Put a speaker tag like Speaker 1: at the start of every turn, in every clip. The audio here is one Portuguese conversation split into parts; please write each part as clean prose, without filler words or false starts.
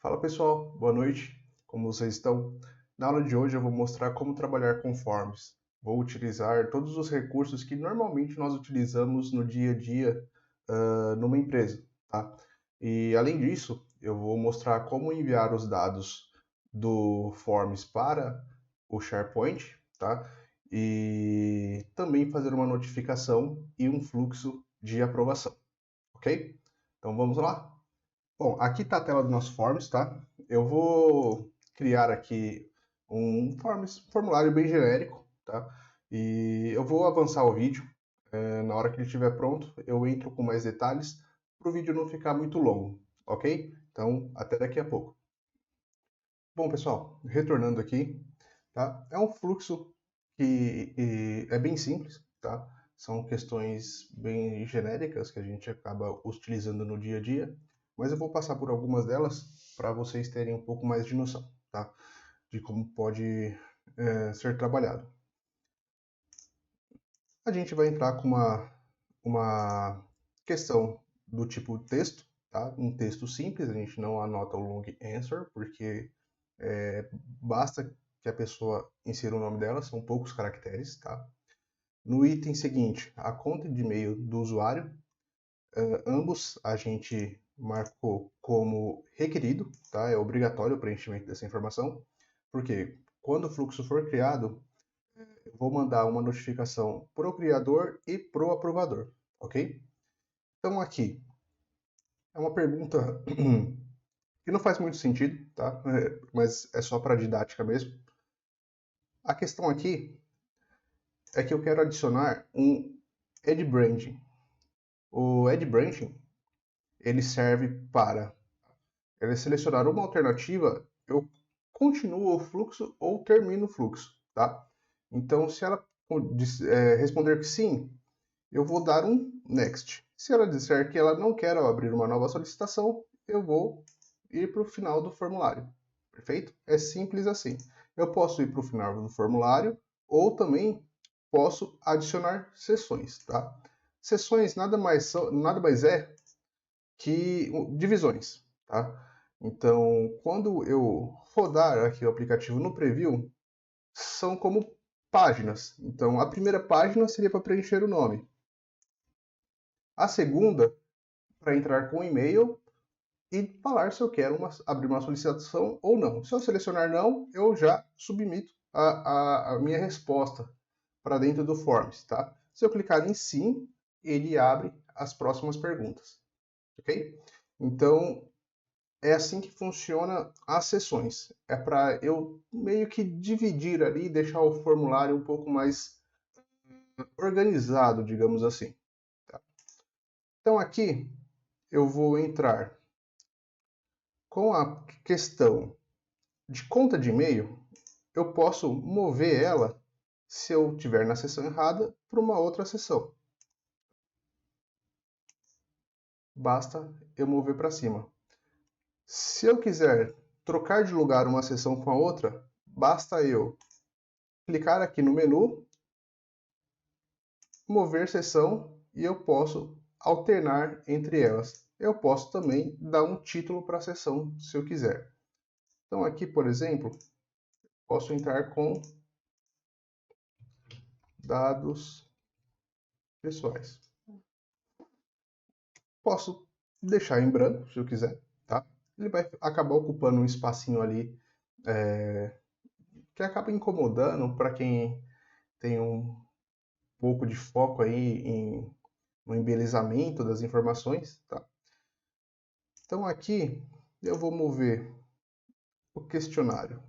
Speaker 1: Fala pessoal, boa noite, como vocês estão? Na aula de hoje eu vou mostrar como trabalhar com forms. Vou utilizar todos os recursos que normalmente nós utilizamos no dia a dia numa empresa, tá? E além disso, eu vou mostrar como enviar os dados do forms para o SharePoint, tá? E também fazer uma notificação e um fluxo de aprovação, ok? Então vamos lá? Bom, aqui está a tela do nosso Forms, tá? Eu vou criar aqui um formulário bem genérico, tá? E eu vou avançar o vídeo. Na hora que ele estiver pronto, eu entro com mais detalhes para o vídeo não ficar muito longo, ok? Então, até daqui a pouco. Bom, pessoal, retornando aqui, tá? É um fluxo que é bem simples, tá? São questões bem genéricas que a gente acaba utilizando no dia a dia, mas eu vou passar por algumas delas para vocês terem um pouco mais de noção, tá? De como pode ser trabalhado. A gente vai entrar com uma questão do tipo texto, tá? Um texto simples, a gente não anota o long answer, porque basta que a pessoa insira o nome dela, são poucos caracteres, tá? No item seguinte, a conta de e-mail do usuário, ambos a gente marcou como requerido, tá? É obrigatório o preenchimento dessa informação, porque quando o fluxo for criado, eu vou mandar uma notificação para o criador e para o aprovador, ok? Então aqui é uma pergunta que não faz muito sentido, tá? Mas é só para didática mesmo. A questão aqui é que eu quero adicionar um Add Branding. O Add Branding ele serve para selecionar uma alternativa, eu continuo o fluxo ou termino o fluxo, tá? Então, se ela responder que sim, eu vou dar um Next. Se ela disser que ela não quer abrir uma nova solicitação, eu vou ir para o final do formulário. Perfeito? É simples assim. Eu posso ir para o final do formulário ou também posso adicionar sessões, tá? Sessões nada mais é que divisões, tá? Então, quando eu rodar aqui o aplicativo no preview, são como páginas. Então, a primeira página seria para preencher o nome. A segunda, para entrar com o e-mail e falar se eu quero abrir uma solicitação ou não. Se eu selecionar não, eu já submito a minha resposta para dentro do Forms, tá? Se eu clicar em sim, ele abre as próximas perguntas, ok? Então, é assim que funciona as sessões. É para eu meio que dividir ali e deixar o formulário um pouco mais organizado, digamos assim. Tá? Então, aqui eu vou entrar com a questão de conta de e-mail, eu posso mover ela, se eu estiver na seção errada, para uma outra seção. Basta eu mover para cima. Se eu quiser trocar de lugar uma seção com a outra, basta eu clicar aqui no menu, mover seção e eu posso alternar entre elas. Eu posso também dar um título para a seção, se eu quiser. Então aqui, por exemplo, posso entrar com dados pessoais. Posso deixar em branco, se eu quiser, tá? Ele vai acabar ocupando um espacinho ali que acaba incomodando para quem tem um pouco de foco aí no embelezamento das informações, tá? Então aqui eu vou mover o questionário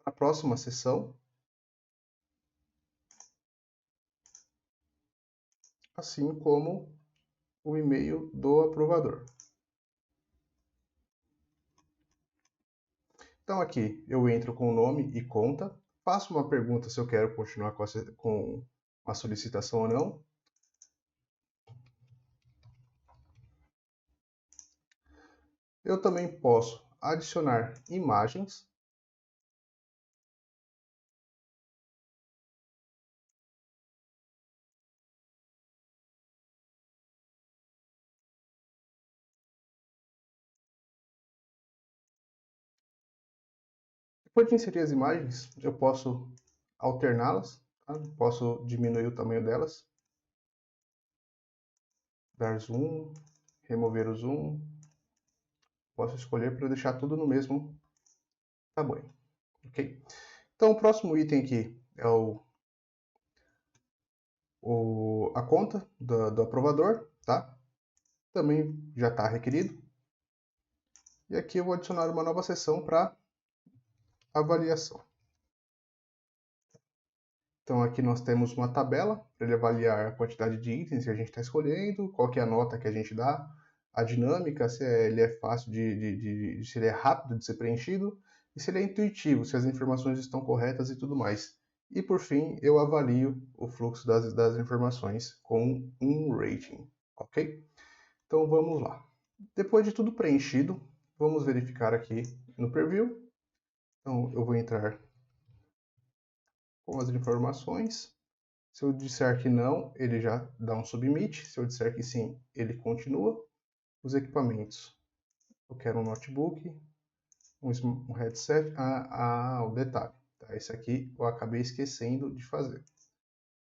Speaker 1: para a próxima sessão, assim como o e-mail do aprovador. Então aqui eu entro com o nome e conta, faço uma pergunta se eu quero continuar com a solicitação ou não. Eu também posso adicionar imagens. Depois de inserir as imagens, eu posso alterná-las, tá? Posso diminuir o tamanho delas, dar zoom, remover o zoom, posso escolher para deixar tudo no mesmo tamanho, ok? Então o próximo item aqui é a conta do aprovador, tá? Também já está requerido. E aqui eu vou adicionar uma nova seção para avaliação. Então aqui nós temos uma tabela para ele avaliar a quantidade de itens que a gente está escolhendo, qual que é a nota que a gente dá, a dinâmica, se ele é fácil se ele é rápido de ser preenchido e se ele é intuitivo, se as informações estão corretas e tudo mais. E por fim, eu avalio o fluxo das informações com um rating, ok? Então vamos lá. Depois de tudo preenchido, vamos verificar aqui no preview. Então eu vou entrar com as informações. Se eu disser que não, ele já dá um submit. Se eu disser que sim, ele continua. Os equipamentos. Eu quero um notebook, um headset. O detalhe. Tá? Esse aqui eu acabei esquecendo de fazer.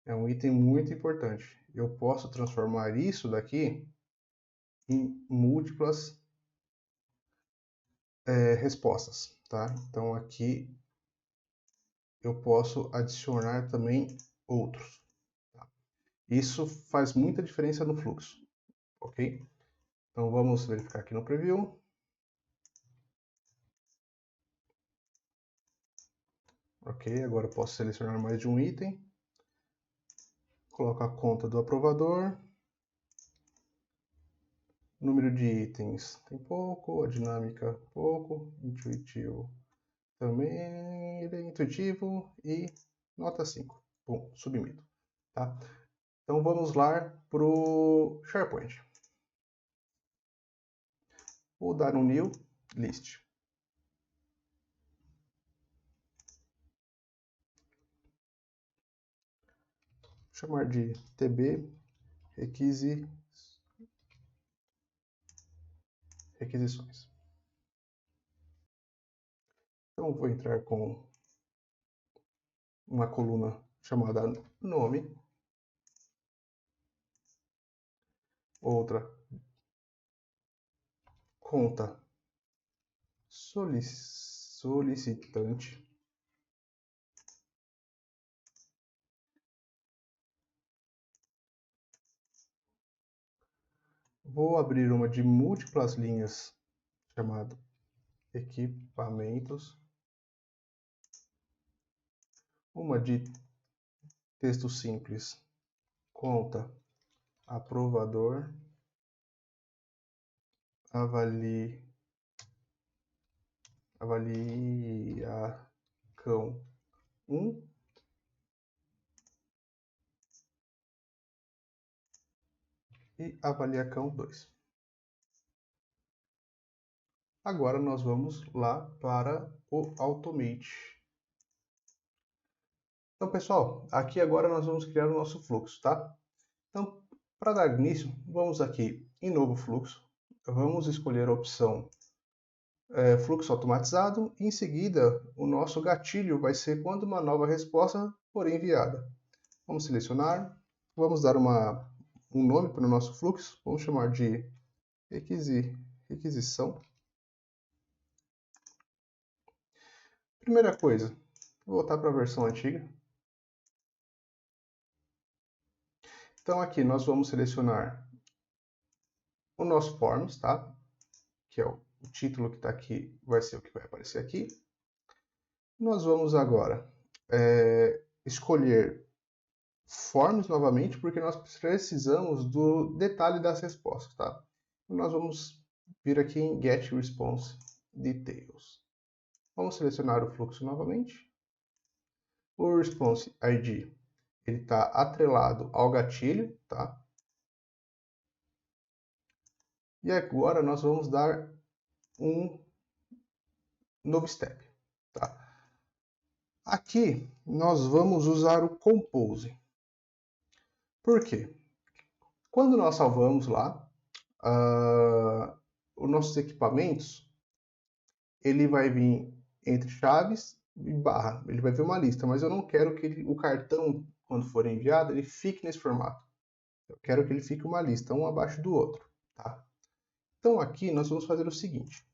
Speaker 1: É um item muito importante. Eu posso transformar isso daqui em múltiplas respostas. Tá? Então aqui eu posso adicionar também outros. Tá? Isso faz muita diferença no fluxo, ok? Então vamos verificar aqui no preview. Ok, agora eu posso selecionar mais de um item. Coloco a conta do aprovador. Número de itens tem pouco, a dinâmica pouco, intuitivo também, ele é intuitivo e nota 5. Bom, submito. Tá? Então vamos lá para o SharePoint. Vou dar um new list. Vou chamar de tb requisições. Então vou entrar com uma coluna chamada nome, outra conta solicitante, vou abrir uma de múltiplas linhas chamada equipamentos, uma de texto simples, conta aprovador, avaliação 1 e avaliação 2. Agora nós vamos lá para o Automate. Então, pessoal, aqui agora nós vamos criar o nosso fluxo, tá? Então, para dar início, vamos aqui em novo fluxo, vamos escolher a opção fluxo automatizado e em seguida o nosso gatilho vai ser quando uma nova resposta for enviada. Vamos selecionar, vamos dar um nome para o nosso fluxo, vamos chamar de requisição. Primeira coisa, vou voltar para a versão antiga. Então aqui nós vamos selecionar o nosso forms, tá? Que é o título que está aqui, vai ser o que vai aparecer aqui. Nós vamos agora escolher forms novamente, porque nós precisamos do detalhe das respostas, tá? Nós vamos vir aqui em Get Response Details. Vamos selecionar o fluxo novamente. O Response ID ele está atrelado ao gatilho, tá? E agora nós vamos dar um novo step, tá? Aqui nós vamos usar o Compose. Por quê? Quando nós salvamos lá os nossos equipamentos, ele vai vir entre chaves e barra. Ele vai ver uma lista, mas eu não quero que o cartão, quando for enviado, ele fique nesse formato. Eu quero que ele fique uma lista, um abaixo do outro. Tá? Então aqui nós vamos fazer o seguinte.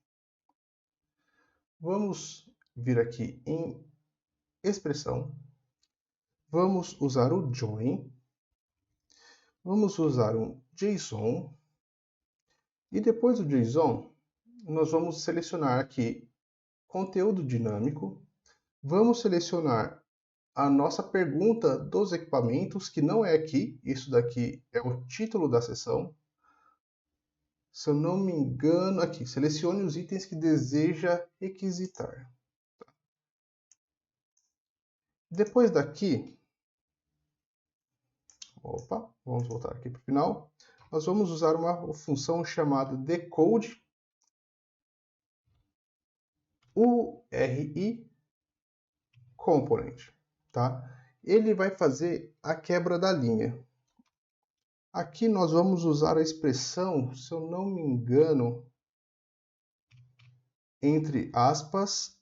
Speaker 1: Vamos vir aqui em expressão. Vamos usar o join. Vamos usar um JSON. E depois do JSON, nós vamos selecionar aqui conteúdo dinâmico. Vamos selecionar a nossa pergunta dos equipamentos, que não é aqui. Isso daqui é o título da sessão. Se eu não me engano, aqui, selecione os itens que deseja requisitar. Depois daqui, vamos voltar aqui para o final. Nós vamos usar uma função chamada decode URI component, tá? Ele vai fazer a quebra da linha. Aqui nós vamos usar a expressão, se eu não me engano, entre aspas,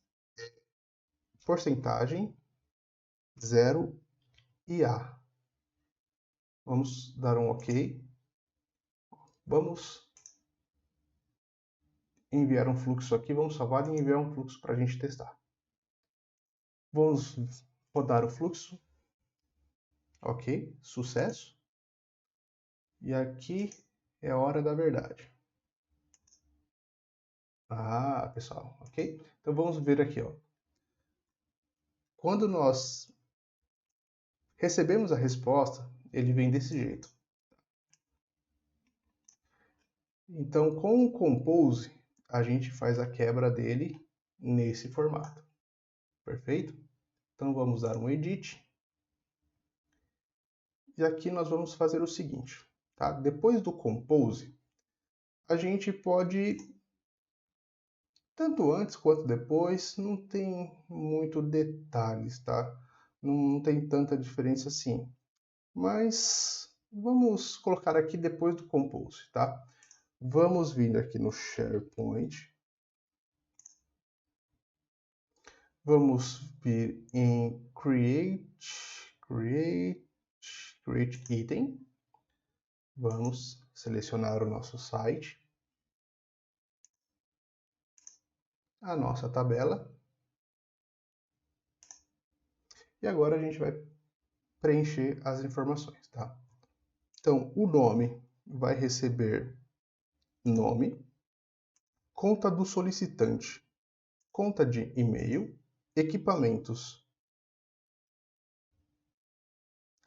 Speaker 1: porcentagem, 0 e A. Vamos dar um OK. Vamos enviar um fluxo aqui, vamos salvar e enviar um fluxo para a gente testar. Vamos rodar o fluxo. OK, sucesso. E aqui é a hora da verdade. Pessoal, OK? Então vamos ver aqui, ó. Quando nós recebemos a resposta, ele vem desse jeito. Então, com o Compose, a gente faz a quebra dele nesse formato. Perfeito? Então, vamos dar um Edit. E aqui nós vamos fazer o seguinte, tá? Depois do Compose, a gente pode, tanto antes quanto depois, não tem muito detalhes, tá? Não tem tanta diferença assim. Mas vamos colocar aqui depois do Compose, tá? Vamos vir aqui no SharePoint. Vamos vir em Create Item. Vamos selecionar o nosso site. A nossa tabela. E agora a gente vai preencher as informações, tá? Então, o nome vai receber nome, conta do solicitante, conta de e-mail, equipamentos.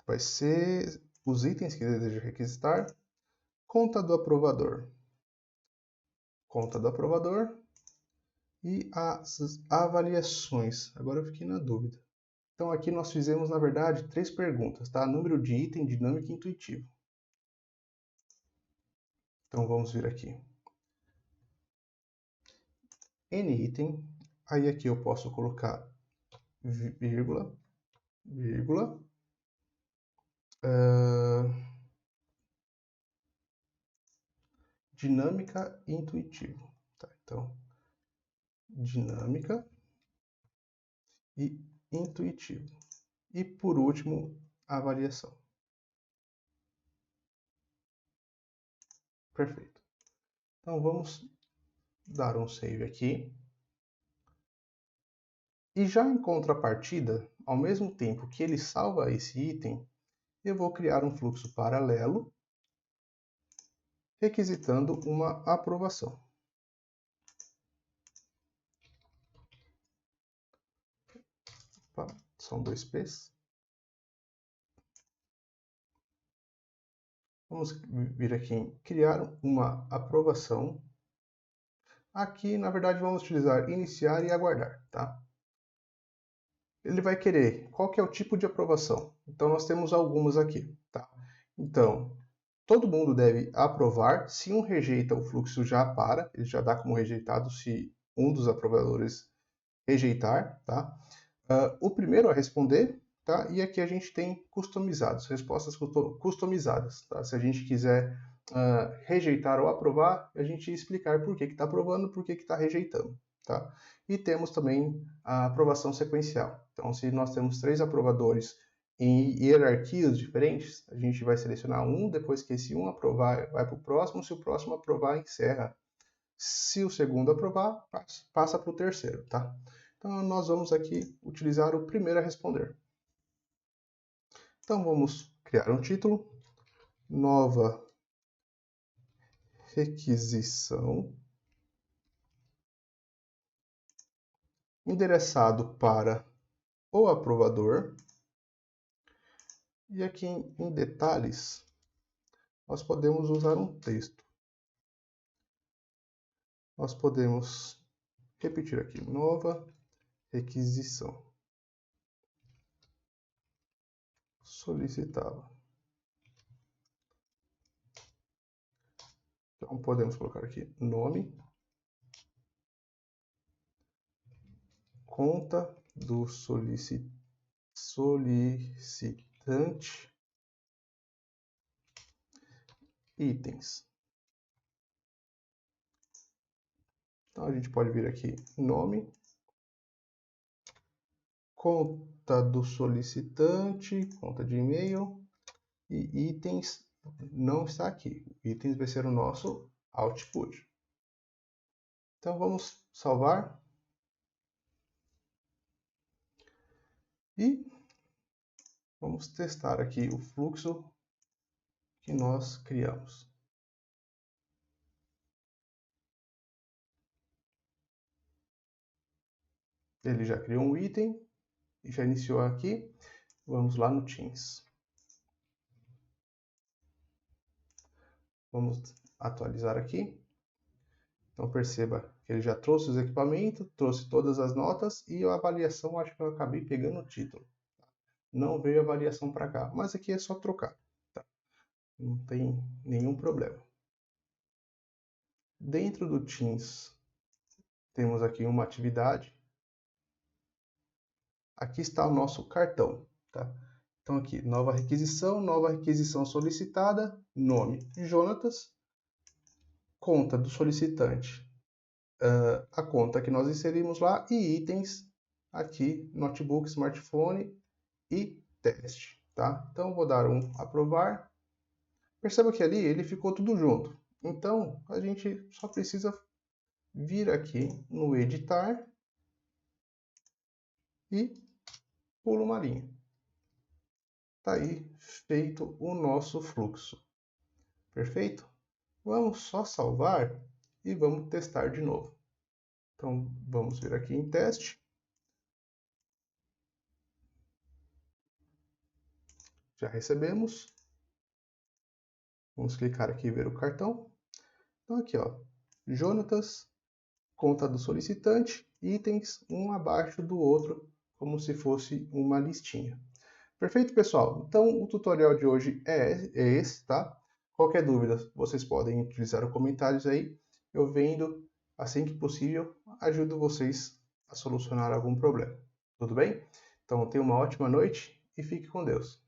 Speaker 1: Vai ser os itens que deseja requisitar, conta do aprovador e as avaliações. Agora eu fiquei na dúvida. Então aqui nós fizemos, na verdade, 3 perguntas, tá? Número de item, dinâmico e intuitivo. Então vamos vir aqui. N item, aí aqui eu posso colocar vírgula, dinâmica e intuitivo. Tá? Então, dinâmica e intuitivo. E por último, avaliação. Perfeito. Então vamos dar um save aqui. E já em contrapartida, ao mesmo tempo que ele salva esse item, eu vou criar um fluxo paralelo requisitando uma aprovação. São 2 P's. Vamos vir aqui em criar uma aprovação. Aqui, na verdade, vamos utilizar iniciar e aguardar, tá? Ele vai querer qual que é o tipo de aprovação. Então, nós temos algumas aqui, tá? Então, todo mundo deve aprovar. Se um rejeita, o fluxo já para, ele já dá como rejeitado se um dos aprovadores rejeitar, tá? O primeiro a responder, tá? E aqui a gente tem customizados, respostas customizadas, tá? Se a gente quiser rejeitar ou aprovar, a gente explicar por que está aprovando, por que está rejeitando, tá? E temos também a aprovação sequencial. Então, se nós temos 3 aprovadores em hierarquias diferentes, a gente vai selecionar um, depois que esse um aprovar, vai para o próximo, se o próximo aprovar, encerra. Se o segundo aprovar, passa para o terceiro, tá? Então, nós vamos aqui utilizar o primeiro a responder. Então, vamos criar um título, nova requisição, endereçado para o aprovador, e aqui em detalhes, nós podemos usar um texto. Nós podemos repetir aqui, nova requisição solicitada. Então, podemos colocar aqui nome, conta do solicitante, itens. Então, a gente pode vir aqui, nome, conta do solicitante, conta de e-mail, e itens não está aqui. Itens vai ser o nosso output. Então, vamos salvar. E vamos testar aqui o fluxo que nós criamos. Ele já criou um item e já iniciou aqui. Vamos lá no Teams. Vamos atualizar aqui. Então perceba que ele já trouxe os equipamentos, trouxe todas as notas e a avaliação, acho que eu acabei pegando o título. Não veio a avaliação para cá, mas aqui é só trocar. Tá? Não tem nenhum problema. Dentro do Teams, temos aqui uma atividade. Aqui está o nosso cartão. Tá? Então aqui, nova requisição solicitada, nome Jonatas, conta do solicitante, a conta que nós inserimos lá e itens aqui, notebook, smartphone e teste. Tá? Então vou dar um aprovar. Perceba que ali ele ficou tudo junto. Então a gente só precisa vir aqui no editar e pula uma linha. Está aí feito o nosso fluxo. Perfeito? Vamos só salvar e vamos testar de novo. Então, vamos vir aqui em teste. Já recebemos. Vamos clicar aqui e ver o cartão. Então, aqui, ó, Jonatas, conta do solicitante, itens um abaixo do outro, como se fosse uma listinha. Perfeito, pessoal? Então, o tutorial de hoje é esse, tá? Qualquer dúvida, vocês podem utilizar os comentários aí. Eu vendo, assim que possível, ajudo vocês a solucionar algum problema. Tudo bem? Então, tenha uma ótima noite e fique com Deus.